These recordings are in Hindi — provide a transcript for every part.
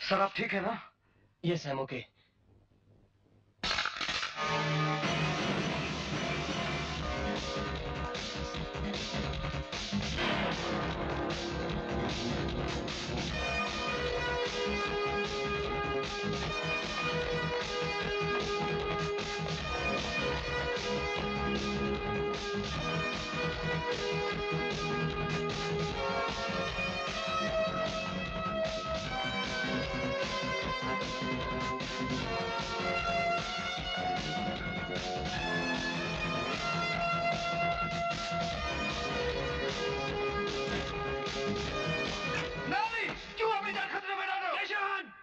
सर आप ठीक है ना? Yes I am okay. नहीं, क्यों अपनी जान खतरे में डाल रहे हो? किशन!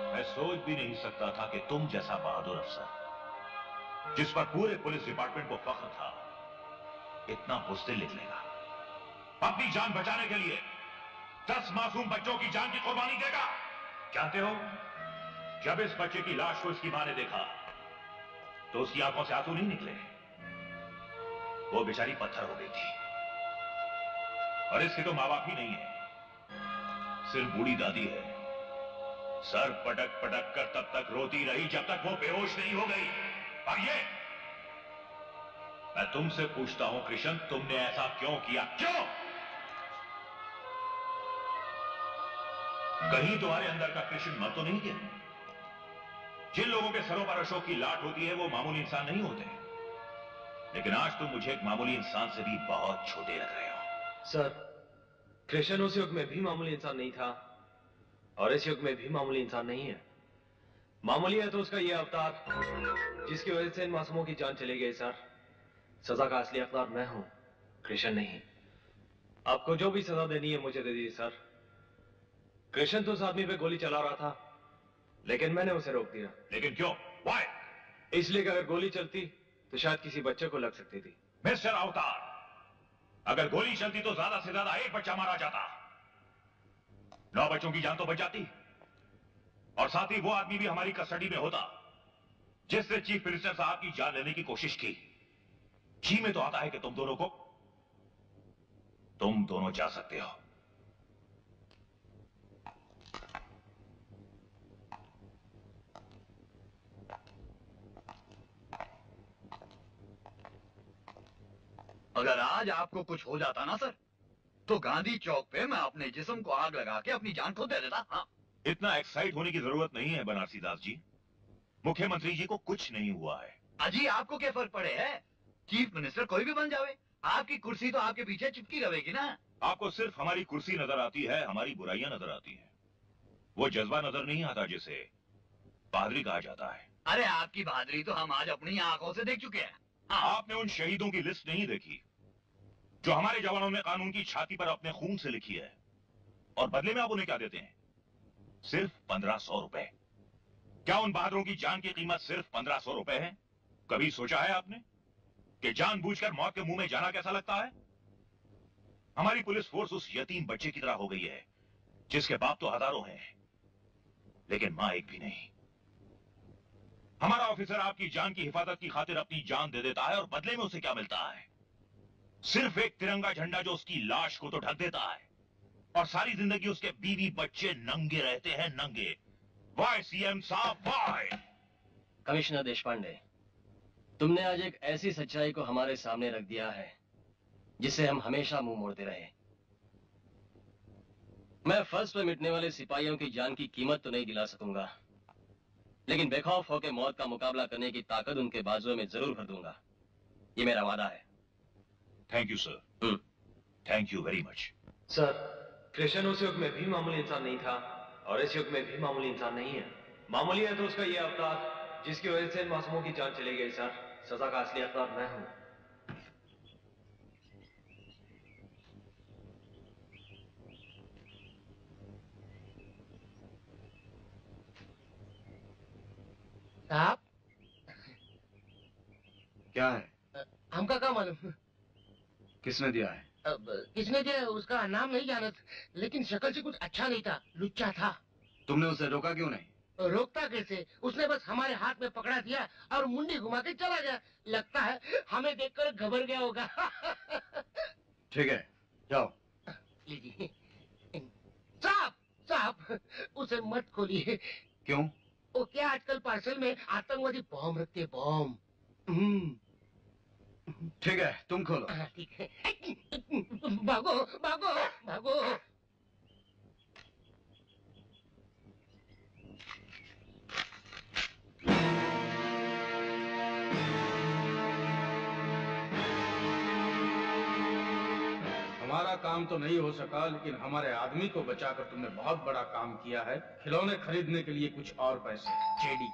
मैं सोच भी नहीं सकता था कि तुम जैसा बहादुर अफसर, जिस पर पूरे पुलिस डिपार्टमेंट को फख्र था, इतना बुज़दिल निकलेगा। अपनी जान बचाने के लिए 10 मासूम बच्चों की जान की कुर्बानी देगा। जानते हो, जब इस बच्चे की लाश को इसकी मां ने देखा तो उसकी आंखों से आंसू नहीं निकले। वो बेचारी पत्थर हो गई थी। और इसके तो मां बाप ही नहीं है, सिर्फ बूढ़ी दादी है। सर पटक पटक कर तब तक रोती रही जब तक वो बेहोश नहीं हो गई। और ये मैं तुमसे पूछता हूं कृष्ण, तुमने ऐसा क्यों किया? क्यों? कहीं तुम्हारे अंदर का कृष्ण मर तो नहीं गया? जिन लोगों के सरों पर अशोक की लाट होती है वो मामूली इंसान नहीं होते, लेकिन आज तुम मुझे एक मामूली इंसान से भी बहुत छोटे लग रहे हो। सर, कृष्ण उस युग में भी मामूली इंसान नहीं था और इस युग में भी मामूली इंसान नहीं है। मामूली है तो उसका यह अवतार जिसकी वजह से इन मासूमों की जान चली गई। सर, सजा का असली हकदार मैं हूं, कृष्ण नहीं। आपको जो भी सजा देनी है मुझे दे दीजिए सर। कृष्ण तो उस आदमी पे गोली चला रहा था, लेकिन मैंने उसे रोक दिया। लेकिन क्यों? Why? इसलिए कि अगर गोली चलती तो शायद किसी बच्चे को लग सकती थी। मिस्टर अवतार, अगर गोली चलती तो ज्यादा से ज्यादा एक बच्चा मारा जाता, 9 बच्चों की जान तो बच जाती। और साथ ही वो आदमी भी हमारी कस्टडी में होता जिसने चीफ मिनिस्टर साहब की जान लेने की कोशिश की। जी में तो आता है कि तुम दोनों जा सकते हो। अगर आज आपको कुछ हो जाता ना सर, तो गांधी चौक पे मैं अपने जिस्म को आग लगा के अपनी जान खो दे देता। हाँ, इतना एक्साइट होने की जरूरत नहीं है बनारसी दास जी। मुख्यमंत्री जी को कुछ नहीं हुआ है। अजी आपको क्या फर्क पड़े है? चीफ मिनिस्टर कोई भी बन जावे, आपकी कुर्सी तो आपके पीछे चिपकी रहेगी ना। आपको सिर्फ हमारी कुर्सी नजर आती है, हमारी बुराइयां नजर आती हैं। वो जज्बा नजर नहीं आता जिसे बहादुरी कहा जाता है। अरे आपकी बहादुरी तो हम आज अपनी आंखों से देख चुके हैं। हाँ। आपने उन शहीदों की लिस्ट नहीं देखी जो हमारे जवानों ने कानून की छाती पर अपने खून से लिखी है, और बदले में आप उन्हें क्या देते हैं? सिर्फ 1500 रुपए। क्या उन बहादुरों की जान की कीमत सिर्फ 1500 रुपए है? कभी सोचा है आपने कि जानबूझकर मौत के मुंह में जाना कैसा लगता है? हमारी पुलिस फोर्स उस यतीम बच्चे की तरह हो गई है जिसके बाप तो हजारों हैं लेकिन मां एक भी नहीं। हमारा ऑफिसर आपकी जान की हिफाजत की खातिर अपनी जान दे देता है और बदले में उसे क्या मिलता है? सिर्फ एक तिरंगा झंडा जो उसकी लाश को तो ढक देता है, और सारी जिंदगी उसके बीवी बच्चे नंगे रहते हैं, नंगे। वाई सीएम साहब, वाई? कमिश्नर देशपांडे, तुमने आज एक ऐसी सच्चाई को हमारे सामने रख दिया है जिससे हम हमेशा मुंह मोड़ते रहे। मैं फर्ज पे मिटने वाले सिपाहियों की जान की कीमत तो नहीं दिला सकूंगा, लेकिन बेखौफ होकर मौत का मुकाबला करने की ताकत उनके बाजुओं में जरूर भर दूंगा। ये मेरा वादा है। Thank you sir. Thank you very much. Sir, Krishna उस युग में भी मामूली इंसान नहीं था और इस युग में भी मामूली इंसान नहीं है। मामूली है तो उसका यह अवतार जिसकी वजह से इन मासूमों की जान चली गई। सर, सजा का असली हकदार मैं हूं। आप क्या है? हमका क्या मालूम? किसने दिया है? किसने दिया उसका नाम नहीं जानत, लेकिन शक्ल से कुछ अच्छा नहीं था, लुच्चा था। तुमने उसे रोका क्यों नहीं? रोकता कैसे? उसने बस हमारे हाथ में पकड़ा दिया और मुंडी घुमा के चला गया। लगता है हमें देखकर घबर गया होगा। ठीक है, जाओ। लीजिए। साहब, साहब, उसे मत खोलिए। क्यों? वो क्या आजकल पार्सल में आतंकवादी बॉम्ब रखते, बॉम्ब। ठीक है, तुम खोलो। हाँ, ठीक है। भागो भागो भागो। हमारा काम तो नहीं हो सका, लेकिन हमारे आदमी को बचाकर तुमने बहुत बड़ा काम किया है। खिलौने खरीदने के लिए कुछ और पैसे। जेडी।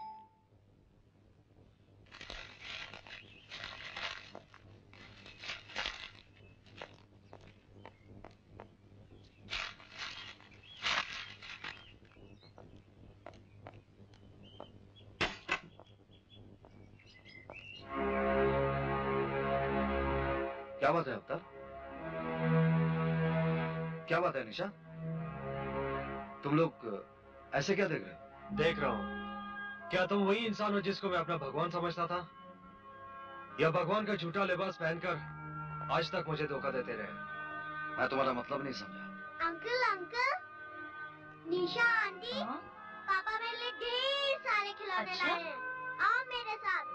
क्या बात है अवतार? क्या बात है निशा? तुम लोग ऐसे क्या देख रहे हो? देख रहा हूं, क्या तुम वही इंसान हो जिसको मैं अपना भगवान समझता था, या भगवान का झूठा लिबास पहनकर आज तक मुझे धोखा देते रहे? मैं तुम्हारा मतलब नहीं समझा। अंकल अंकल, निशा आंटी, पापा मेरे लिए ढेर सारे खिलौने लाए हैं। आओ मेरे साथ।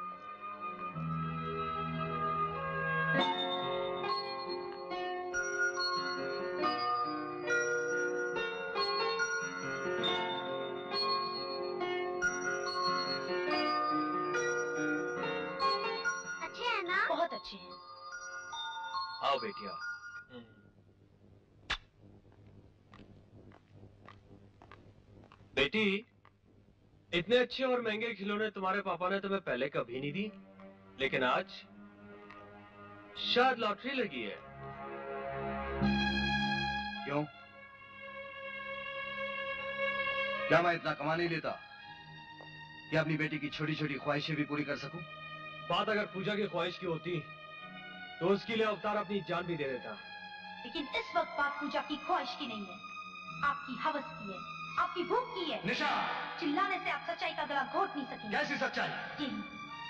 अच्छे हैं ना? बहुत अच्छे हैं। आओ बेटी आओ। बेटी, इतने अच्छे और महंगे खिलौने तुम्हारे पापा ने तुम्हें पहले कभी नहीं दी, लेकिन आज शायद लॉटरी लगी है। क्यों? क्या मैं इतना कमा नहीं लेता कि अपनी बेटी की छोटी छोटी ख्वाहिशें भी पूरी कर सकूं? बात अगर पूजा की ख्वाहिश की होती तो उसके लिए अवतार अपनी जान भी दे देता। लेकिन इस वक्त बात पूजा की ख्वाहिश की नहीं है, आपकी हवस की है, आपकी भूख की है। निशा! चिल्लाने से आप सच्चाई का गला घोट नहीं सकेंगे। कैसी सच्चाई? यही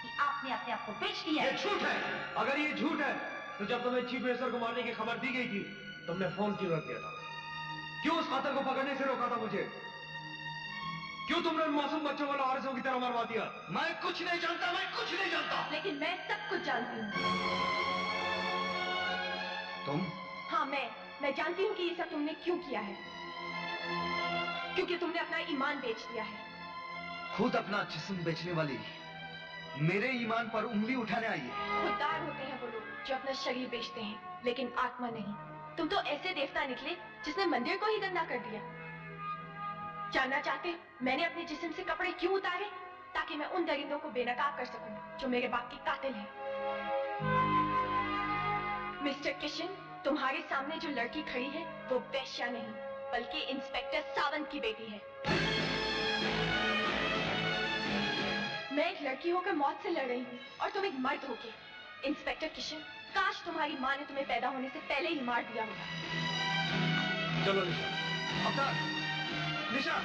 कि आपने अपने आप को बेच दिया ये है। झूठ है। अगर ये झूठ है तो जब तुम्हें चीफ मिनिस्टर को मारने की खबर दी गई थी, तुमने फोन क्यों रख दिया था? क्यों उस कातिल को पकड़ने से रोका था मुझे? क्यों तुमने उन मासूम बच्चों को लावारिसों की तरह मरवा दिया? मैं कुछ नहीं जानता, मैं कुछ नहीं जानता। लेकिन मैं सब कुछ जानती हूँ। तुम? हाँ, मैं जानती हूँ कि ये सब तुमने क्यों किया है। क्योंकि तुमने अपना ईमान बेच दिया है। खुद अपना जिस्म बेचने वाली मेरे ईमान पर उंगली उठाने आई है। खुददार होते हैं वो लोग जो अपना शरीर बेचते हैं, लेकिन आत्मा नहीं। तुम तो ऐसे देवता निकले जिसने मंदिर को ही गंदा कर दिया। जानना चाहते मैंने अपने जिस्म से कपड़े क्यों उतारे? ताकि मैं उन दरिंदों को बेनकाब कर सकूं जो मेरे बाप के कातिल हैं। मिस्टर किशन, तुम्हारे सामने जो लड़की खड़ी है वो वेश्या नहीं, बल्कि इंस्पेक्टर सावंत की बेटी है। मैं एक लड़की होकर मौत से लड़ रही हूँ और तुम एक मर्द होके। इंस्पेक्टर किशन, काश तुम्हारी माँ ने तुम्हें पैदा होने से पहले ही मार दिया होता। चलो निशा। अवतार! निशा!